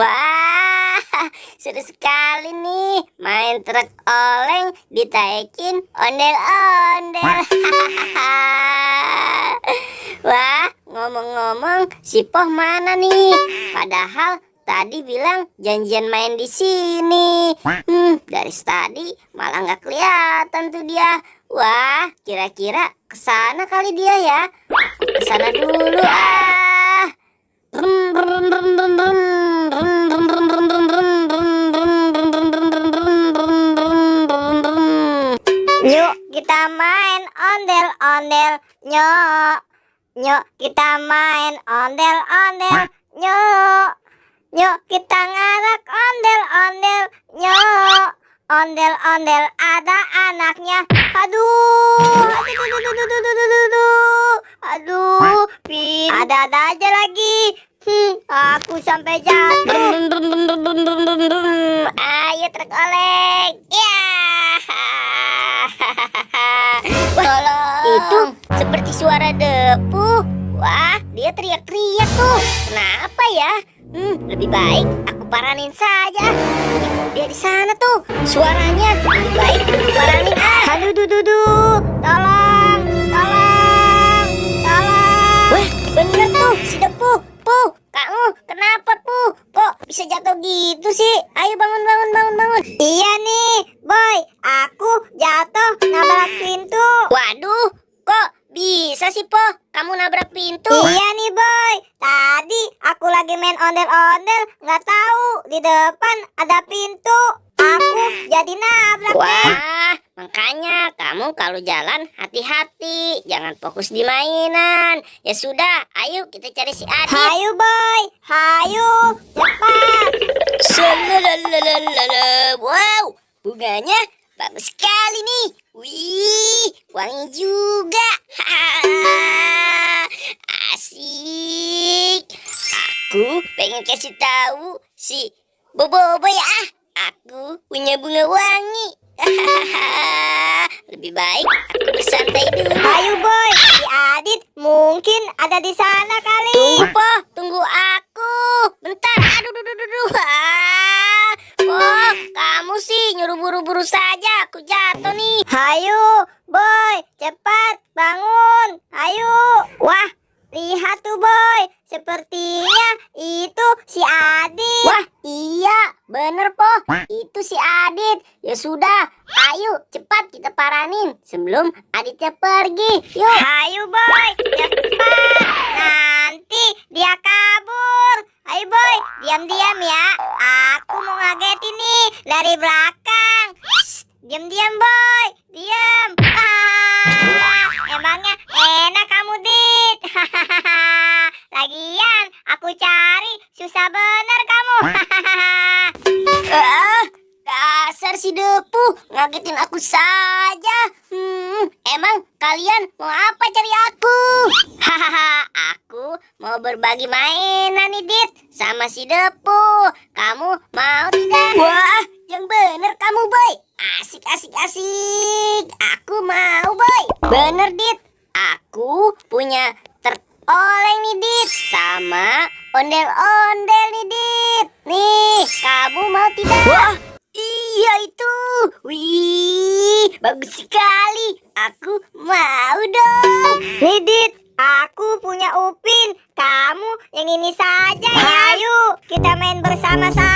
Wah, seru sekali nih main truk oleng ditaikin ondel-ondel. Wah, ngomong-ngomong, si Poh mana nih? Padahal tadi bilang janjian main di sini. Dari tadi malah nggak kelihatan tuh dia. Wah, kira-kira kesana kali dia ya. Aku kesana dulu ah. Yuk kita main ondel-ondel, nyok. Nyok kita main ondel-ondel, nyok. Nyok kita ngarak ondel-ondel, nyok. Ondel-ondel ada anaknya. Aduh, aduh, ada aja lagi. Aku sampai jatuh. Ayo truk oleng. Ya. Tolong. Itu seperti suara debu. Wah, dia teriak-teriak tuh. Kenapa ya? Lebih baik aku paranin saja. Dia di sana tuh. Suaranya lebih baik aku paranin. Aduh, tolong. Wah, bener tuh si debu. Puh, kamu kenapa Puh? Kok bisa jatuh gitu sih? Ayo bangun. Iya nih, Boy. Aku jatuh nabrak pintu. Waduh, kok bisa sih Poh? Kamu nabrak pintu? Iya nih Boy. Tadi aku lagi main ondel-ondel, nggak tahu di depan ada pintu. Aku jadi nabrak. Wah, makanya kamu kalau jalan hati-hati, jangan fokus di mainan. Ya sudah, ayo kita cari si Adit. Hayu Boy, hayu, cepat. Wow, bunganya bagus sekali nih. Wih, wangi juga. Asik. Aku pengen kasih tahu si Bobo ya. Aku punya bunga wangi. Lebih baik aku bersantai dulu. Ayo Boy, si Adit mungkin ada di sana kali. Tunggu Poh, tunggu aku. Bentar, aduh. Poh, kamu sih nyuruh buru-buru saja. Aku jatuh nih. Hayu Boy, cepat bangun. Ayo. Wah, lihat tuh Boy, sepertinya itu si Adit. Wah, iya, bener Poh, itu si Adit. Ya sudah, ayo cepat kita paranin sebelum Aditnya pergi. Yuk. Ayo Boy, cepat. Nanti dia kabur. Ayo Boy, diam-diam ya. Aku mau ngagetin nih dari belakang. Diam-diam Boy, diam. Emangnya enak kamu Dit. Lagian aku cari susah bener kamu. Dasar si debu, ngagetin aku saja. Emang kalian mau apa cari aku? Aku mau berbagi mainan nih Dit sama si debu. Kamu mau tidak? Wah, yang bener kamu Boy. Asik. Aku mau Boy. Bener Dit, aku punya oleng nih Dit, sama ondel-ondel nih Dit. Nih, kamu mau tidak? Wah, iya itu. Wih, bagus sekali. Aku mau dong. Nih Dit, aku punya Upin. Kamu yang ini saja ya. Ayo kita main bersama-sama.